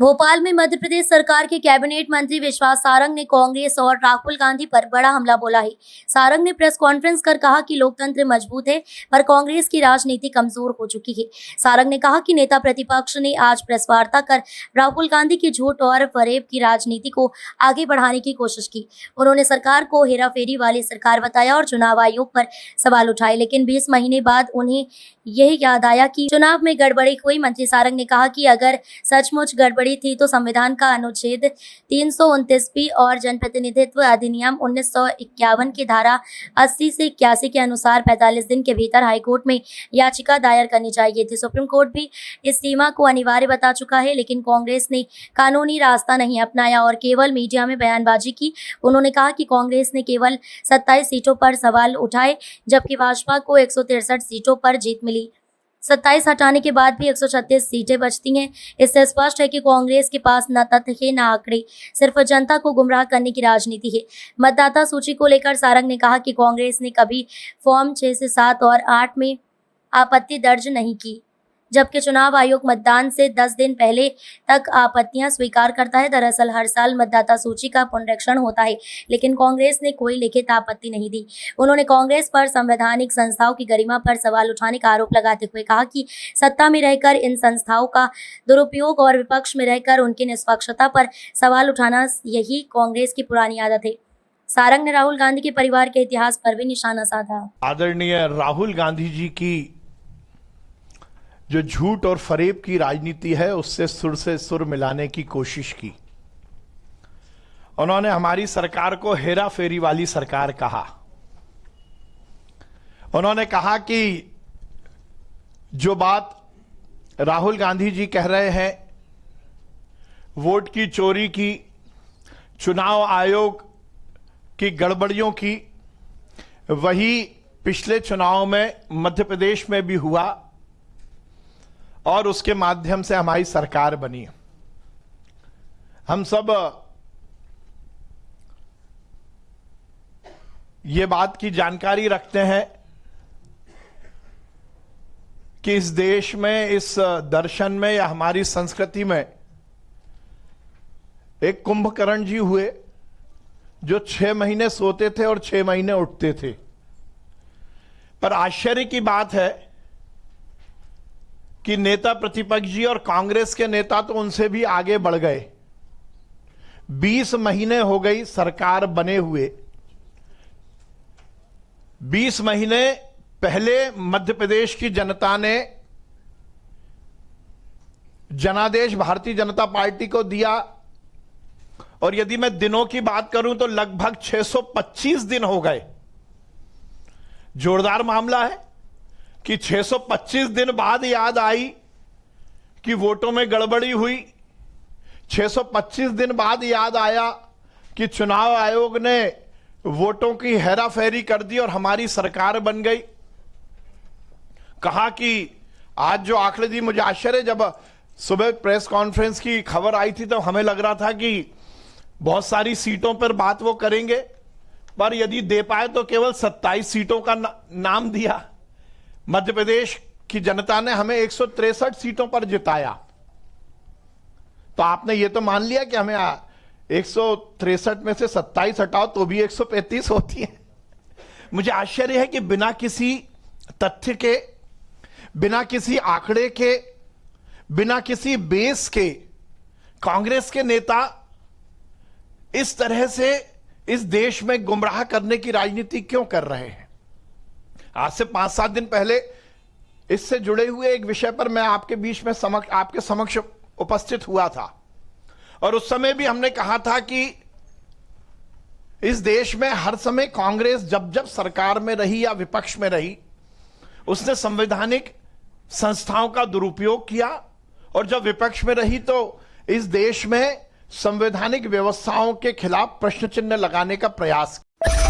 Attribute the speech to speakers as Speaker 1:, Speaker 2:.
Speaker 1: भोपाल में मध्य प्रदेश सरकार के कैबिनेट मंत्री विश्वास सारंग ने कांग्रेस और राहुल गांधी पर बड़ा हमला बोला है। सारंग ने प्रेस कॉन्फ्रेंस कर कहा कि लोकतंत्र मजबूत है पर कांग्रेस की राजनीति कमजोर हो चुकी है। सारंग ने कहा कि नेता प्रतिपक्ष ने आज प्रेस वार्ता कर राहुल गांधी की झूठ और फरेब की राजनीति को आगे बढ़ाने की कोशिश की। उन्होंने सरकार को हेराफेरी वाली सरकार बताया और चुनाव आयोग पर सवाल उठाए, लेकिन 20 महीने बाद उन्हें यही याद आया कि चुनाव में गड़बड़ी हुई। मंत्री सारंग ने कहा कि अगर सचमुच गड़बड़ी थी तो संविधान का अनुच्छेद 329 और जनप्रतिनिधित्व अधिनियम 1951 की धारा 80 से 81 के अनुसार 45 दिन के भीतर हाईकोर्ट में याचिका दायर करनी चाहिए थी। सुप्रीम कोर्ट भी इस सीमा को अनिवार्य बता चुका है, लेकिन कांग्रेस ने कानूनी रास्ता नहीं अपनाया और केवल मीडिया में बयानबाजी की। उन्होंने कहा कि कांग्रेस ने केवल 27 सीटों पर सवाल उठाए, जबकि भाजपा को 163 सीटों पर जीत मिली। 27 हटाने के बाद भी 136 सीटें बचती हैं। इससे स्पष्ट है कि कांग्रेस के पास न तथ्य है न आंकड़े, सिर्फ जनता को गुमराह करने की राजनीति है। मतदाता सूची को लेकर सारंग ने कहा कि कांग्रेस ने कभी फॉर्म 6 से 7 और 8 में आपत्ति दर्ज नहीं की, जबकि चुनाव आयोग मतदान से 10 दिन पहले तक आपत्तियां स्वीकार करता है। दरअसल हर साल मतदाता सूची का पुनरीक्षण होता है, लेकिन कांग्रेस ने कोई लिखित आपत्ति नहीं दी। उन्होंने कांग्रेस पर संवैधानिक संस्थाओं की गरिमा पर सवाल उठाने का आरोप लगाते हुए कहा कि सत्ता में रहकर इन संस्थाओं का दुरुपयोग और विपक्ष में रहकर उनकी निष्पक्षता पर सवाल उठाना, यही कांग्रेस की पुरानी आदत है। सारंग ने राहुल गांधी के परिवार के इतिहास पर भी निशाना साधा।
Speaker 2: आदरणीय राहुल गांधी जी की जो झूठ और फरेब की राजनीति है, उससे सुर से सुर मिलाने की कोशिश की। उन्होंने हमारी सरकार को हेरा फेरी वाली सरकार कहा। उन्होंने कहा कि जो बात राहुल गांधी जी कह रहे हैं, वोट की चोरी की, चुनाव आयोग की गड़बड़ियों की, वही पिछले चुनाव में मध्य प्रदेश में भी हुआ और उसके माध्यम से हमारी सरकार बनी। हम सब ये बात की जानकारी रखते हैं कि इस देश में, इस दर्शन में या हमारी संस्कृति में एक कुंभकर्ण जी हुए जो 6 महीने सोते थे और 6 महीने उठते थे। पर आश्चर्य की बात है कि नेता प्रतिपक्ष जी और कांग्रेस के नेता तो उनसे भी आगे बढ़ गए। 20 महीने हो गई सरकार बने हुए। 20 महीने पहले मध्य प्रदेश की जनता ने जनादेश भारतीय जनता पार्टी को दिया, और यदि मैं दिनों की बात करूं तो लगभग 625 दिन हो गए। जोरदार मामला है कि 625 दिन बाद याद आई कि वोटों में गड़बड़ी हुई। 625 दिन बाद याद आया कि चुनाव आयोग ने वोटों की हेराफेरी कर दी और हमारी सरकार बन गई। कहा कि आज जो आंकड़े दी, मुझे आश्चर्य, जब सुबह प्रेस कॉन्फ्रेंस की खबर आई थी तो हमें लग रहा था कि बहुत सारी सीटों पर बात वो करेंगे, पर यदि दे पाए तो केवल 27 सीटों का नाम दिया। मध्य प्रदेश की जनता ने हमें 163 सीटों पर जिताया, तो आपने ये तो मान लिया कि हमें 163 में से 27 हटाओ तो भी 135 होती है। मुझे आश्चर्य है कि बिना किसी तथ्य के, बिना किसी आंकड़े के, बिना किसी बेस के कांग्रेस के नेता इस तरह से इस देश में गुमराह करने की राजनीति क्यों कर रहे हैं। आज से 5-7 दिन पहले इससे जुड़े हुए एक विषय पर मैं आपके बीच में आपके समक्ष उपस्थित हुआ था, और उस समय भी हमने कहा था कि इस देश में हर समय कांग्रेस जब जब सरकार में रही या विपक्ष में रही, उसने संवैधानिक संस्थाओं का दुरुपयोग किया, और जब विपक्ष में रही तो इस देश में संवैधानिक व्यवस्थाओं के खिलाफ प्रश्न चिन्ह लगाने का प्रयास किया।